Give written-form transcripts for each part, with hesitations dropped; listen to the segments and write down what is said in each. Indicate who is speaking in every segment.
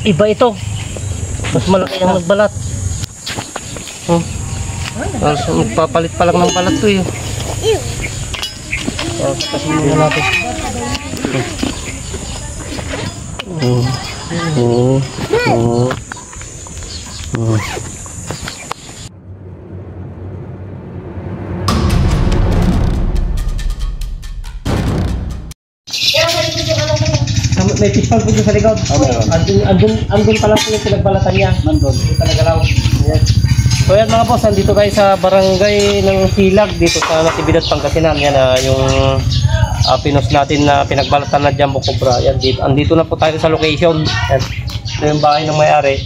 Speaker 1: Iba ito. Mas malaki ang nagbalat. Magpapalit pa lang ng balat to eh. Kasi muna natin. May pispan po dyan sa likod. Andun pa lang po yung pinagbalatan niya. Nandun. Hindi pa nagalaw. Yes. So yan mga boss, andito kayo sa barangay ng Silag dito sa Natividad, Pangasinan. Yan yung pinos natin na pinagbalatan na Jumbo Cobra. Yan, andito na po tayo sa location. Yan. Ito yung bahay ng may-ari.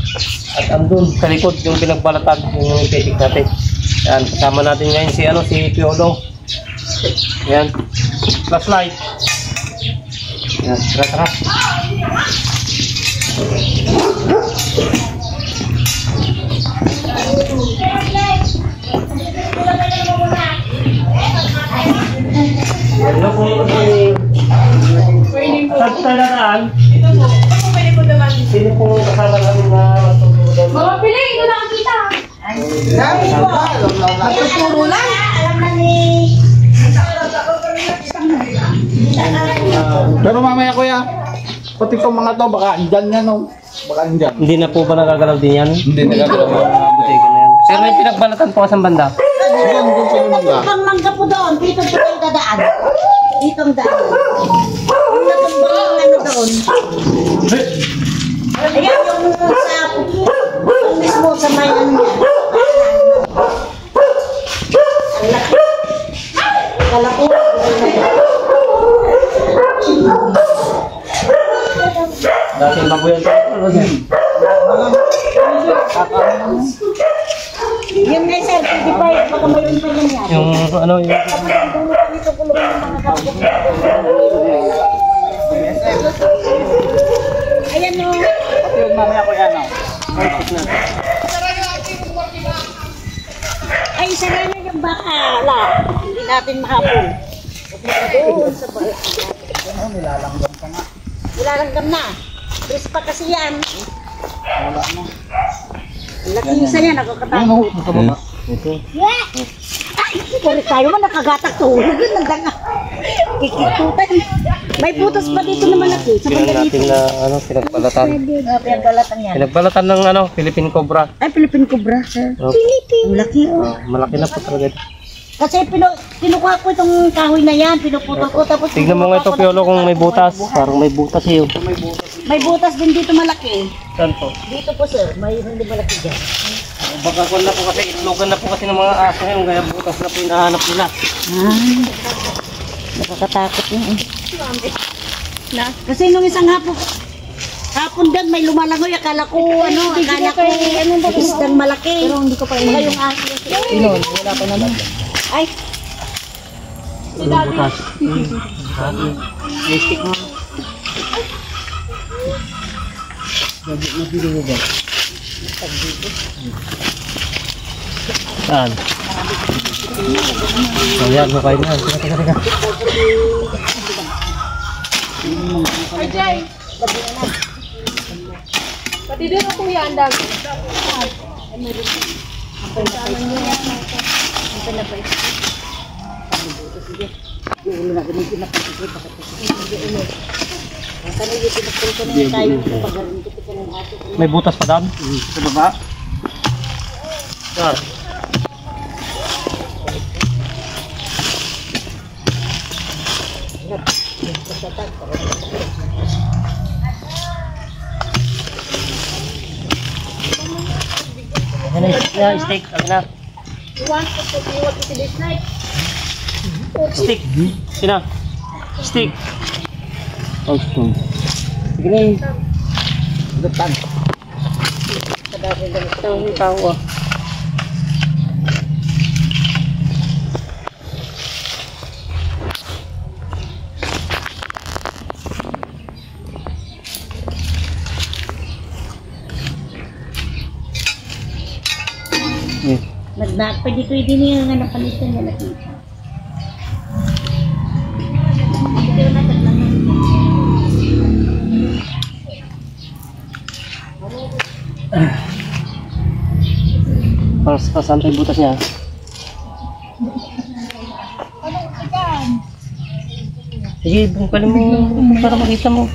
Speaker 1: At andun sa likod yung pinagbalatan, yung ipitik natin. Yan, kasama natin ngayon si Piolo. Yan. Flashlight. Yan, tara. Hello po. Saan tayo nataan? Ito po. Ako pwede po naman. Sino po kasama namin na matutulog?
Speaker 2: Mga pili, ito nakakita.
Speaker 3: Dami po. Matuturo lang. Alam na ni...
Speaker 4: Pero mamaya kuya, pati itong mga to, baka andyan na no? Baka andyan.
Speaker 1: Hindi na po ba nagagalaw din yan?
Speaker 4: Hindi nagagalaw.
Speaker 1: Pero may pinagbalatan po kasang banda.
Speaker 4: Doon sa mangga.
Speaker 3: Ang mangga po doon, dito po tayo dadaan. Dito ang daan. Yung natumbang ang ano doon. Ayan yung sa yung mismo sa may ano niya. Ang laki. Kala ko.
Speaker 1: Dating babuyan po.
Speaker 3: Yun nga sir, pwede pa yun. Baka mayroon pa yan yan.
Speaker 1: Yung ano yung...
Speaker 3: Ayan o.
Speaker 4: Pati yung mamaya kuya no?
Speaker 3: Ay, isa na yun yung bakala. Hindi natin mahabol. Doon sa bakala.
Speaker 4: Nilalanggam ka nga.
Speaker 3: Nilalanggam na. Chris pa kasi yan.
Speaker 4: Wala no.
Speaker 3: Laki isa yan, nakakatakot.
Speaker 4: Ano? Nakababa.
Speaker 3: Yeah! Ay, kulit tayo man, nakagatak tulog. Yun, nagdanga. Kikikutan. May butas pa dito na malaki. Sa
Speaker 1: Tingnan
Speaker 3: banda
Speaker 1: natin
Speaker 3: dito.
Speaker 1: na ano, pinagbalatan.
Speaker 3: Pinagbalatan yan.
Speaker 1: Pinagbalatan ng ano, Philippine Cobra.
Speaker 3: Ay, Philippine Cobra, sir.
Speaker 1: Oh.
Speaker 3: Ang laki, oh.
Speaker 1: Malaki na po talaga.
Speaker 3: Kasi kinukuha ko itong kahoy na yan, pinuputol ko. Tapos
Speaker 1: Tignan mo nga ito, Piolo, kung may butas. Parang may butas yun.
Speaker 3: may butas din dito malaki.
Speaker 1: Saan po?
Speaker 3: Dito po, sir. May hindi malaki dyan.
Speaker 1: Baka kung na po kasi, itlogan na po kasi ng mga aso ngayon, kaya butas na po yung nahanap nila.
Speaker 3: Nakakatakot yun. Kasi nung isang hapon din may lumalangoy. Akala ko isdang malaki. Pero hindi ko pa yung aso.
Speaker 1: Inon, wala pa naman.
Speaker 3: Ay,
Speaker 1: Butas. May stick mo. Saan? Ayan, makain na. Teka.
Speaker 2: Ay, Jai. Pati doon ako kuya, ang dami.
Speaker 1: May butas pa doon? Sa baba? Saan? Ano yung steak? Ano na?
Speaker 2: You want to see this night?
Speaker 1: Stick. Sina? Stick. Oh, stone. Sige na yun. Lutan. Ang tawa.
Speaker 3: Pwede niya nga napalitan niya nakita.
Speaker 1: Saan tayo butas niya? Sige, bungkalin mo para makita mo.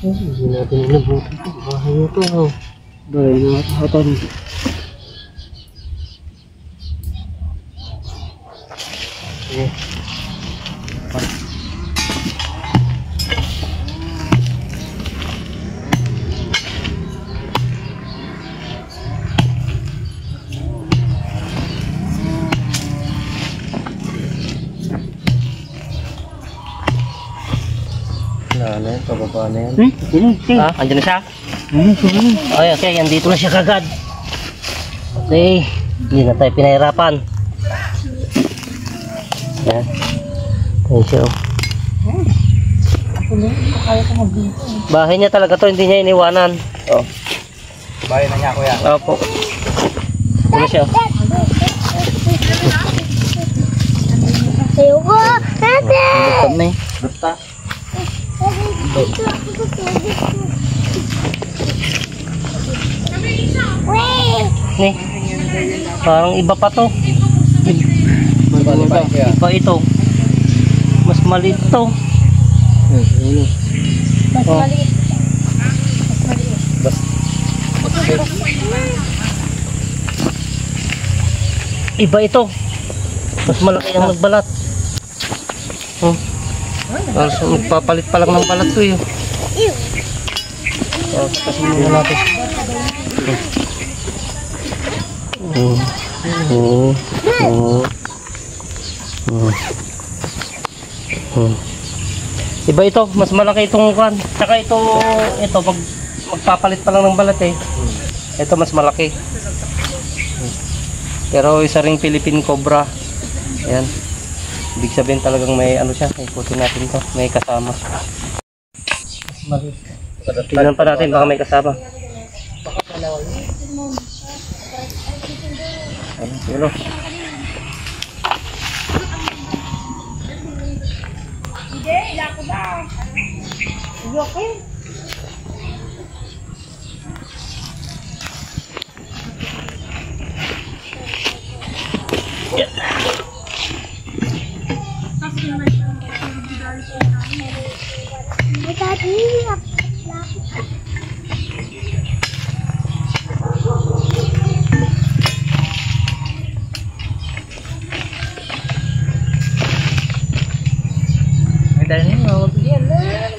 Speaker 1: Hindi natin inabutan ito. Bahay na ito. Bahay na nakakatan. Okay. Na yan, pababa na yan. Ha? Andiyan na siya? Ay, okay, andito na siya kagad. Okay, hindi na tayo pinahirapan. Yan. Ayan siya. Bahay niya talaga to, hindi niya iniwanan. Oh.
Speaker 4: Bahay na niya, kuya.
Speaker 1: Opo. Ano siya?
Speaker 3: Sayo ko! Ate!
Speaker 4: Basta na eh. Basta.
Speaker 1: Nih, parang iba pa to. Iba ito. Mas maliit to.
Speaker 2: Mas
Speaker 1: Oh.
Speaker 2: maliit.
Speaker 1: Iba ito. Mas malaki ang nagbalat. Oh. Magpapalit pa lang ng balat to yun. Kasi muna natin. Iba ito, mas malaki itong kan. Saka ito pag magpapalit pa lang ng balat eh. Ito mas malaki. Pero isa ring Philippine Cobra. Ayan. Ibig sabihin talagang may ano siya. Ikutin natin to. May kasama. Tingnan pa natin baka may kasama. Ayan, silo.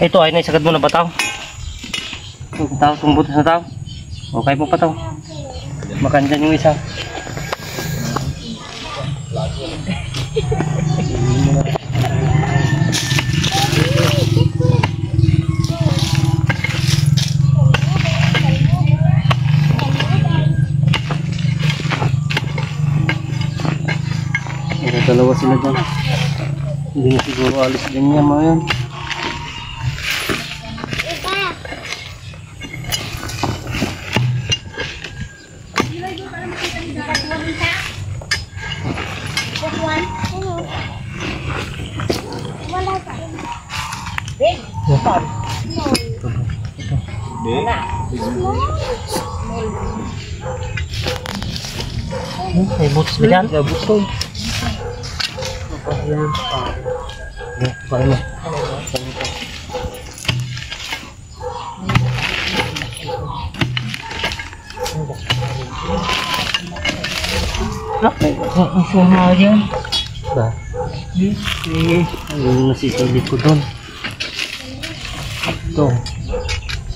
Speaker 1: Ito ay naisagad mo na ba tao? Tumbutas na tao. Okay po pa tao. Makandyan yung isa. Dalawa sila dyan. Hindi na siguro alis din niya mga yan. May boots ba dyan? May boots ko. Ayan. Bakit mo? Ang sama dyan. Ba? Ayun, nasisilip ko doon. Ito.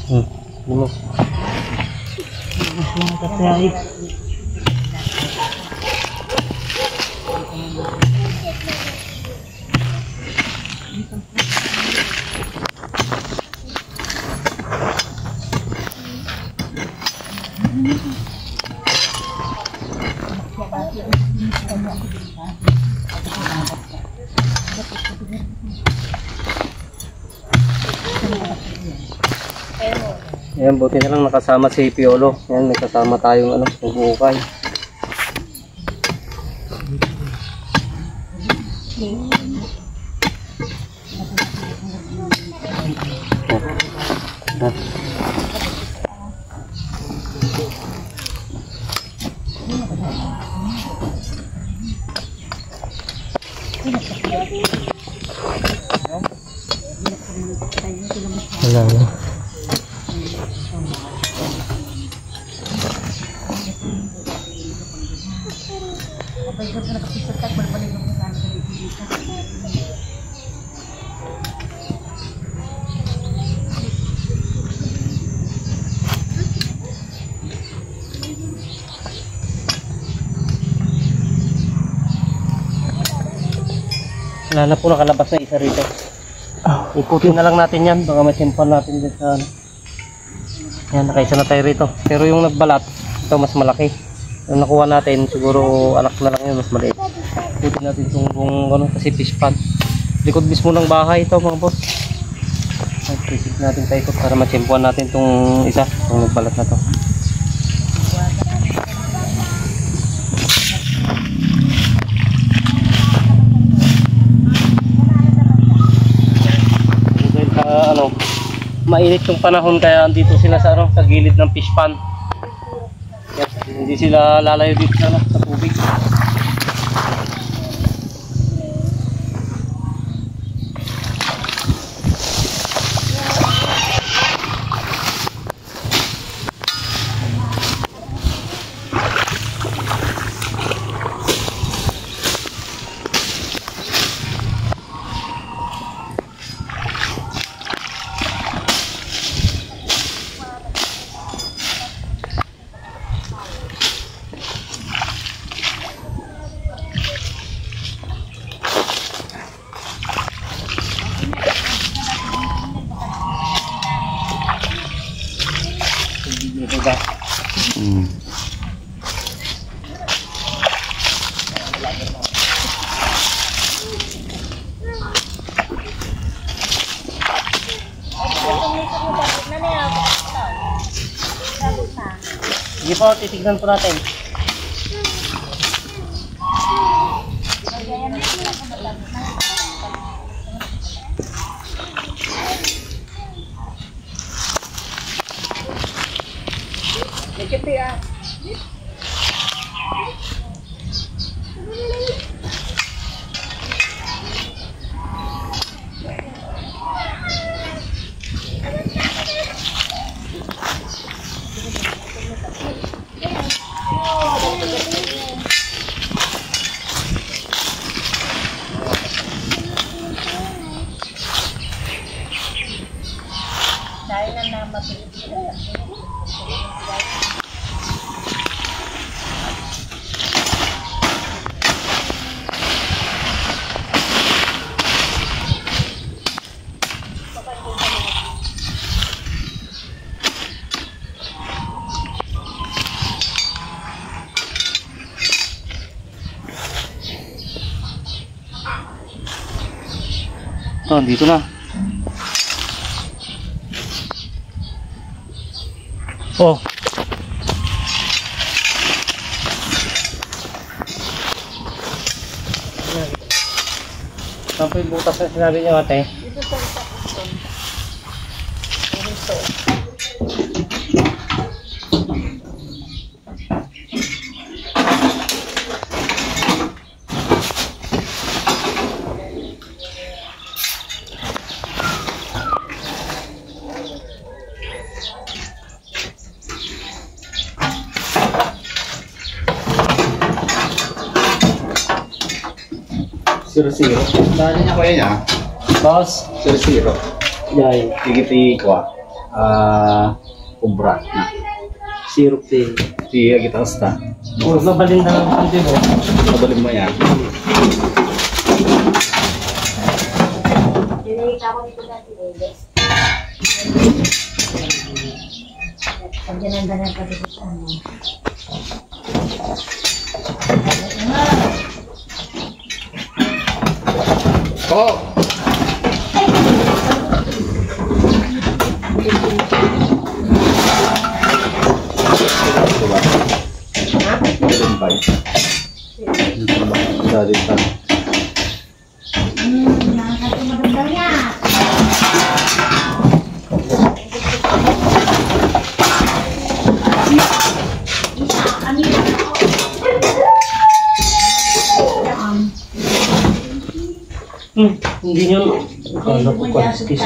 Speaker 1: Ano mo? Ayan, buti na lang nakasama si Piolo. Ayan, may kasama tayong nagbuukay. Wala na. Wala na po, nakalabas na isa rito. Ikutin na lang natin yan, baka masimpan natin din sa yan, nakaisa na tayo rito. Pero yung nagbalat, ito mas malaki. Yung nakuha natin, siguro anak na lang yun, mas maliit. Ikutin natin itong kasi fish pond. Likod mismo ng bahay ito mga boss. Isip natin tayo ito para masimpuan natin itong isa, yung nagbalat na to. Mainit yung panahon kaya andito sila sa sa gilid ng fish pond. Yes, hindi sila lalayo dito sa tubig. Sige po, titignan po natin. Oh, dito na. Oh. Saan po yung butas na sinabi niyo ate?
Speaker 2: Dito sa isa. Dito.
Speaker 4: Zero. Dahil niya kuya niya.
Speaker 1: Boss.
Speaker 4: 0-0.
Speaker 1: Yay.
Speaker 4: Tigiti ko ah. Kubra na. Syrup si kita asta.
Speaker 1: Huwag mabalin na lang ang mo.
Speaker 4: Mabalin mo yan.
Speaker 3: Dinilita ko dito natin eh. Pagyan ang ganyan pa dito sa ano.
Speaker 4: Oh!
Speaker 3: Nakakatumadang daw niya.
Speaker 1: Hindi nyo. Kala ko kasi.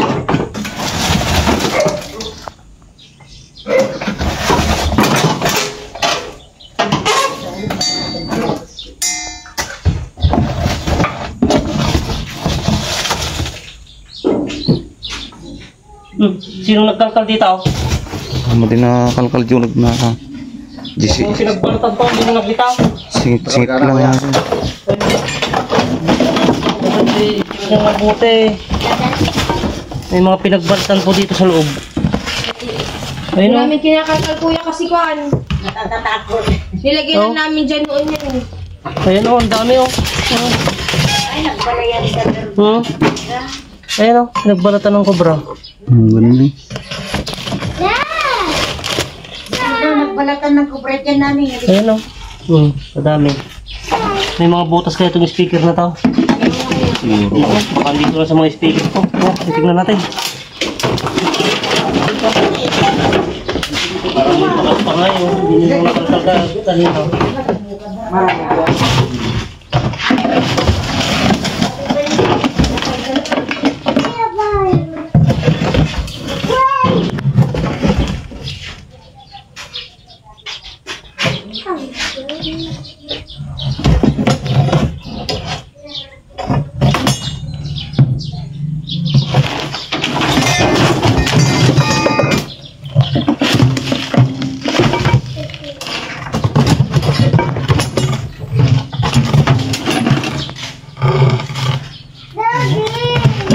Speaker 1: Sino nagkalkal dito?
Speaker 5: Mati na kalkal yung nagnaka.
Speaker 1: Kung sinagbalatan pa, hindi mo naglitaw.
Speaker 5: Singit lang yan.
Speaker 1: Kasi hindi mo mabuti. May mga pinagbalatan po dito sa loob.
Speaker 2: Hindi
Speaker 1: Ayun o.
Speaker 2: namin kinakalkal kuya kasi kuan.
Speaker 3: Natatakot.
Speaker 2: Nilagyan na namin dyan noon yan eh.
Speaker 1: Ayun o, ang dami o.
Speaker 3: Ay, nagbalayan ka na.
Speaker 1: Ayun o, pinagbalatan ng kobra.
Speaker 5: Ganun eh.
Speaker 3: Nagbalatan ng kubret yan namin.
Speaker 1: Ayun o. Madami. May mga butas kaya itong speaker na to. Baka dito lang sa mga speaker ko. Titignan natin. Parang may bakas pa nga yun. Hindi nyo nakalkal kanina.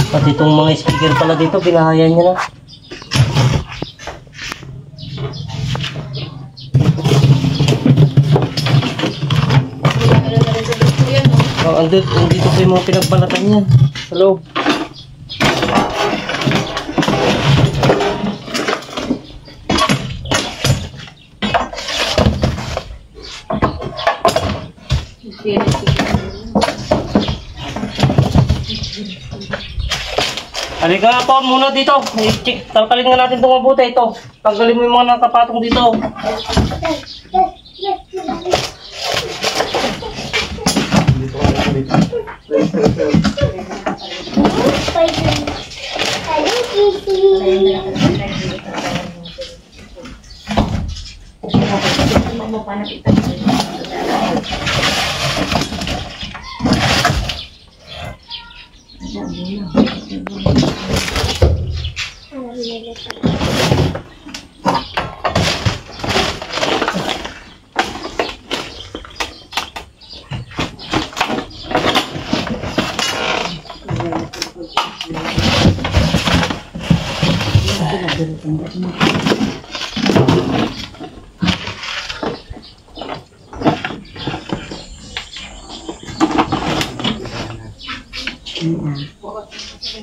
Speaker 1: Pati itong mga speaker pala dito, pinahayan niya na. Andito po yung mga pinagbalatan niya sa loob. Halika po muna dito. I-check. Talkalin nga natin itong mabuti ito. Tanggalin mo yung mga nakapatong dito.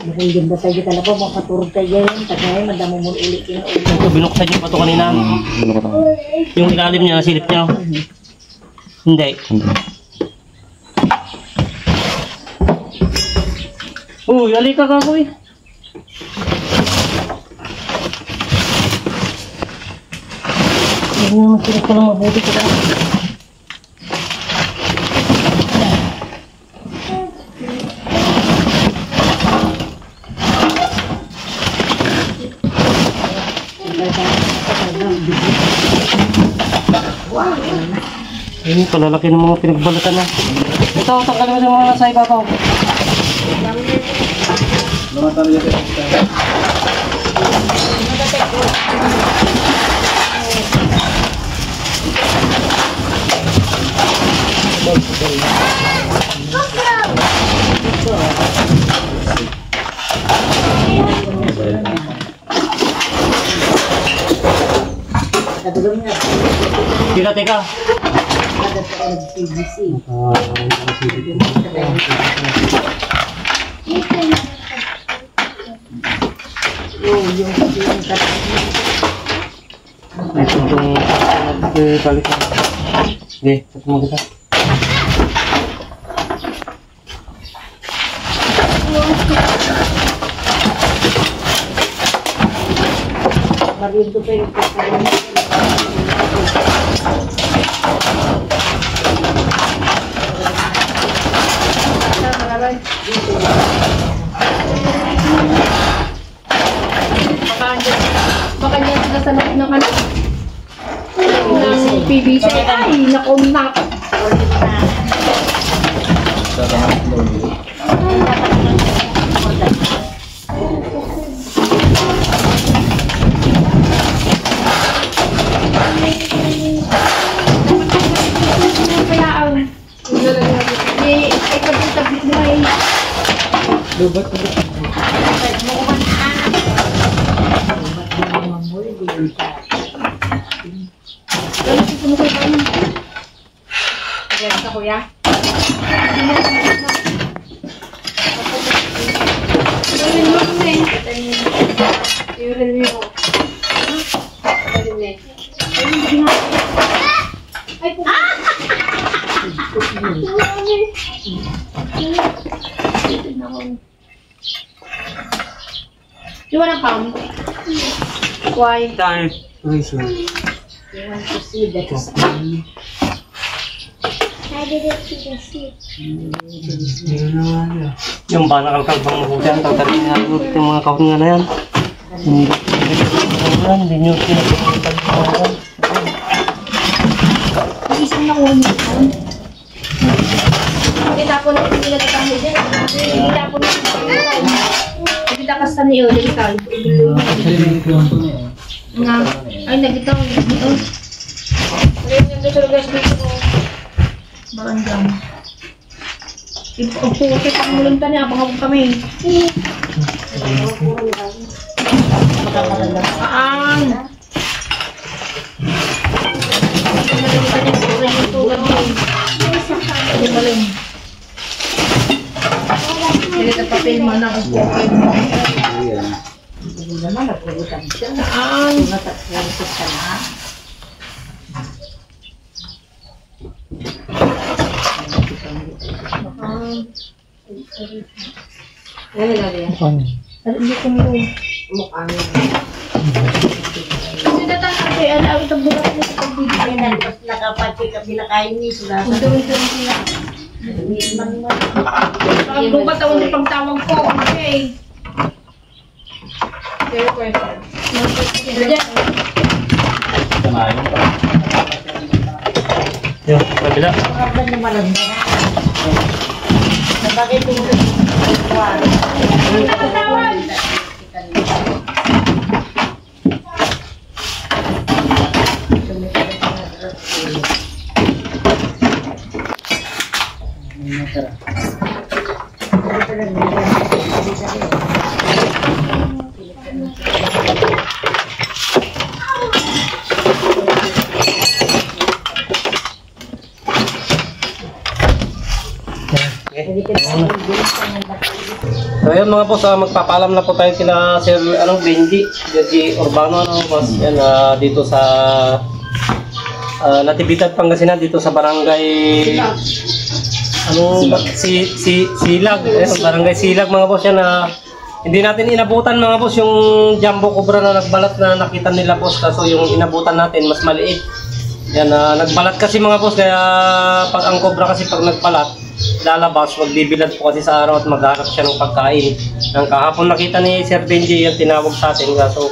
Speaker 3: Maringgin ba tayo talaga, makaturog tayo yun. Tagay, madamo mo ulit yun.
Speaker 1: Ito, binuksan niyo pa ito kanina. Yung ilalim niya, nasilip niya. Hindi. Uy, halika ka, boy. Hindi naman silip ka lang mabuti ka lang. Ayun, kalalaki ng mga pinagbalatan na. Ito, tanggalin mo yung mga nasa ibabaw.
Speaker 4: Lumatan niya.
Speaker 1: Teka. Sige, mo kita.
Speaker 3: Marindo pa yung
Speaker 2: Baka niya sila sa loob ng ano. Ng PVC. Ay, naku, nak. Kaya ang ay tabit mo ay sa kuya. You wanna come? Why?
Speaker 1: Time.
Speaker 3: You want to see the skin.
Speaker 1: Yung ba nakalkalbang mabuti ang tagtarin nga yung mga kahon nga na yan. Hindi nyo pinagkalbang.
Speaker 2: Isang na ulo yun. Itapon na hindi nagkakahit din. Itapon na hindi takas sa niyo. Delikal. Ay, nagitaw. Ngayon yung gusto gas dito ko. Baranggang. Ang puti pang mulunta niya. Abang kami. Aan. Hindi ka papel mo na ang puti. Aan. Ano lagi yan? Hindi ko mo mukha mo. Hindi na tayo kasi ang itong bulat na sa pagbibigyan.
Speaker 3: Tapos nakapatid ka pinakain ni sila.
Speaker 2: Ang bukat ako ng pagtawag ko. Okay. Very question.
Speaker 1: Yung kabila.
Speaker 3: Kapag naman na. Bakit yung
Speaker 1: So yun mga boss, magpapaalam na po tayo kila Sir Benji Urbano boss. Yan, dito sa Natividad, Pangasinan, dito sa barangay Silag. Barangay Silag mga boss yan. Hindi natin inabutan mga boss yung jumbo cobra na nagbalat na nakita nila boss, kaso yung inabutan natin mas maliit. Yan, nagbalat kasi mga boss, kaya pag ang cobra kasi pag nagbalat lalabas, magbibilad po kasi sa araw at maghanap siya ng pagkain. Ang kahapon nakita ni Sir Benji yan, tinawag sa atin, kaso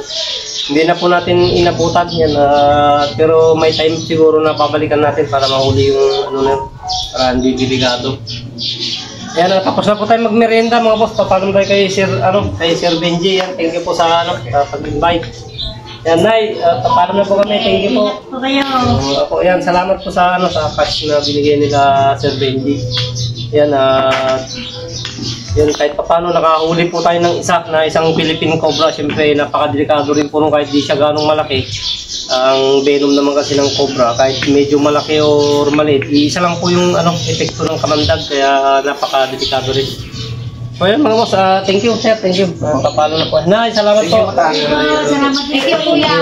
Speaker 1: hindi na po natin inabutan yan, pero may time siguro na babalikan natin para mahuli yung ano na, para hindi delikado. Yan, tapos na po tayo magmerienda mga boss. Papaalam tayo kay Sir Benji yan. Thank you po sa pag-invite. Yan, Nay, paalam na po kami. Thank you po.
Speaker 3: Ingat po kayo.
Speaker 1: Opo, yan, salamat po sa sa cash na binigay nila Sir Benji. Yan, yan kahit paano nakahuli po tayo ng isang Philippine Cobra. Siyempre, napakadelikado rin po nung kahit di siya ganong malaki. Ang venom naman kasi ng Cobra, kahit medyo malaki o maliit, isa lang po yung epekto ng kamandag, kaya napakadelikado rin. So yan mga boss, thank you sir, thank you. Papalo na po. Nay, salamat po.
Speaker 3: Salamat.
Speaker 2: Thank you, kuya.